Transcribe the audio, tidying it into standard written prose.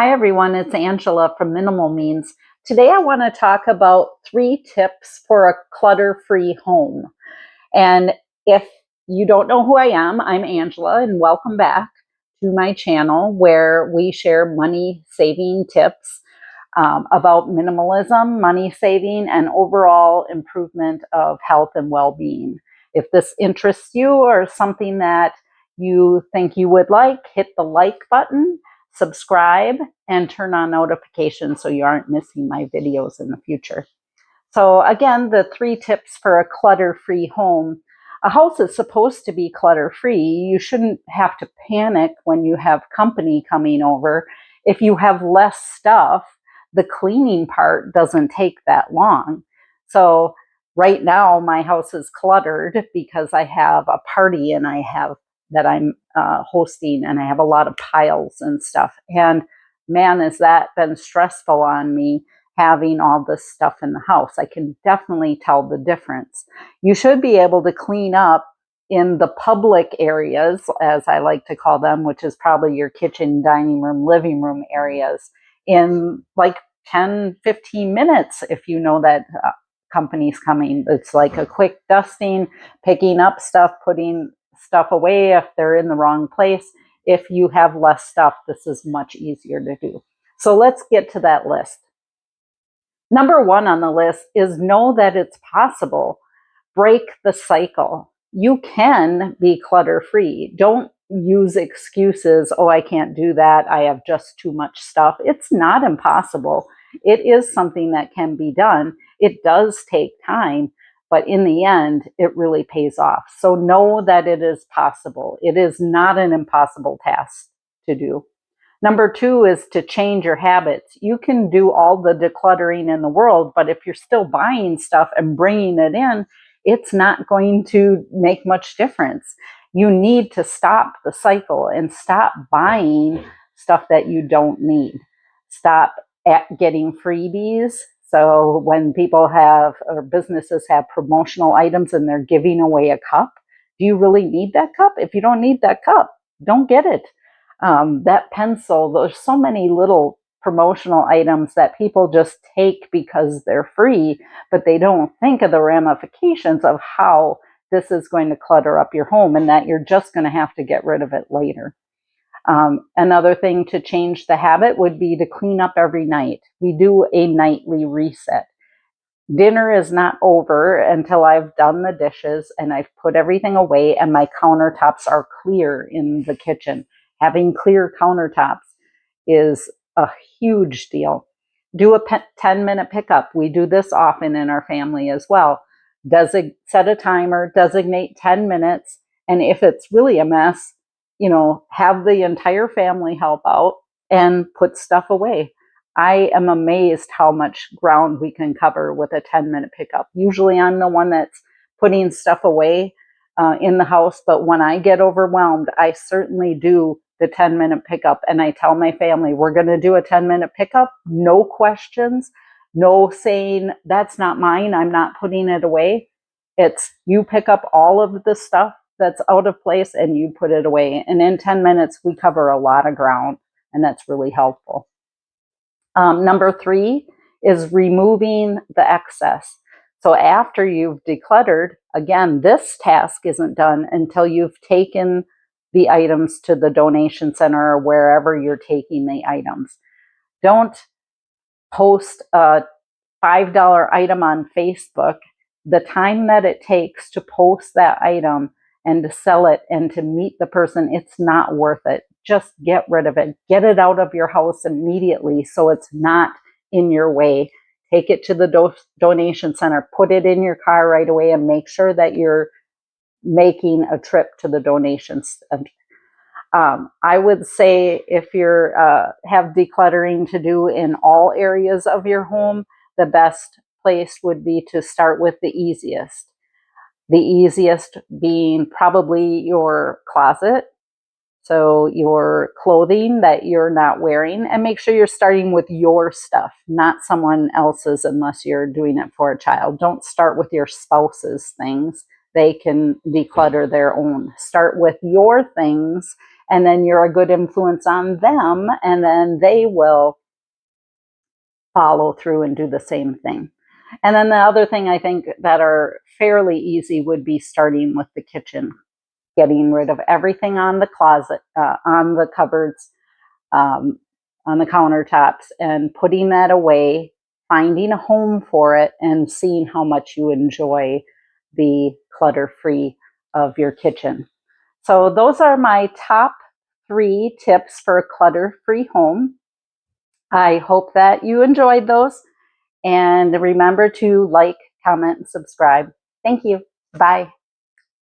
Hi everyone, it's Angela from Minimal Means. Today I want to talk about 3 tips for a clutter-free home. And if you don't know who I am, I'm Angela and welcome back to my channel where we share money saving tips about minimalism, money saving, and overall improvement of health and well-being. If this interests you or something that you think you would like, hit the like button, subscribe, and turn on notifications so you aren't missing my videos in the future. So again, the 3 tips for a clutter-free home. A house is supposed to be clutter-free. You shouldn't have to panic when you have company coming over. If you have less stuff, the cleaning part doesn't take that long. So right now my house is cluttered because I have a party and I'm hosting, and I have a lot of piles and stuff. And man, has that been stressful on me, having all this stuff in the house. I can definitely tell the difference. You should be able to clean up in the public areas, as I like to call them, which is probably your kitchen, dining room, living room areas, in like 10, 15 minutes if you know that company's coming. It's like a quick dusting, picking up stuff, putting stuff away if they're in the wrong place. If you have less stuff, this is much easier to do. So let's get to that list. Number 1 on the list is know that it's possible. Break the cycle. You can be clutter-free. Don't use excuses, oh, I can't do that, I have just too much stuff. It's not impossible. It is something that can be done. It does take time, but in the end, it really pays off. So know that it is possible. It is not an impossible task to do. Number 2 is to change your habits. You can do all the decluttering in the world, but if you're still buying stuff and bringing it in, it's not going to make much difference. You need to stop the cycle and stop buying stuff that you don't need. Stop getting freebies. So when people have, or businesses have promotional items and they're giving away a cup, do you really need that cup? If you don't need that cup, don't get it. That pencil, there's so many little promotional items that people just take because they're free, but they don't think of the ramifications of how this is going to clutter up your home and that you're just going to have to get rid of it later. Another thing to change the habit would be to clean up every night. We do a nightly reset. Dinner is not over until I've done the dishes and I've put everything away and my countertops are clear in the kitchen. Having clear countertops is a huge deal. Do a 10-minute pickup. We do this often in our family as well. Set a timer, designate 10 minutes, and if it's really a mess, have the entire family help out and put stuff away. I am amazed how much ground we can cover with a 10-minute pickup. Usually I'm the one that's putting stuff away in the house, but when I get overwhelmed, I certainly do the 10-minute pickup, and I tell my family, we're going to do a 10-minute pickup, no questions, no saying, that's not mine, I'm not putting it away. It's you pick up all of the stuff that's out of place and you put it away. And in 10 minutes, we cover a lot of ground, and that's really helpful. Number 3 is removing the excess. So after you've decluttered, again, this task isn't done until you've taken the items to the donation center or wherever you're taking the items. Don't post a $5 item on Facebook. The time that it takes to post that item and to sell it and to meet the person, it's not worth it. Just get rid of it. Get it out of your house immediately so it's not in your way. Take it to the donation center. Put it in your car right away and make sure that you're making a trip to the donation center. I would say if you have decluttering to do in all areas of your home, the best place would be to start with the easiest. The easiest being probably your closet. So your clothing that you're not wearing, and make sure you're starting with your stuff, not someone else's unless you're doing it for a child. Don't start with your spouse's things. They can declutter their own. Start with your things and then you're a good influence on them, and then they will follow through and do the same thing. And then the other thing I think that are fairly easy would be starting with the kitchen, getting rid of everything on the closet, on the cupboards, um, on the countertops, and putting that away, finding a home for it, and seeing how much you enjoy the clutter free of your kitchen. So, those are my top 3 tips for a clutter free home. I hope that you enjoyed those. And remember to like, comment, and subscribe. Thank you. Bye.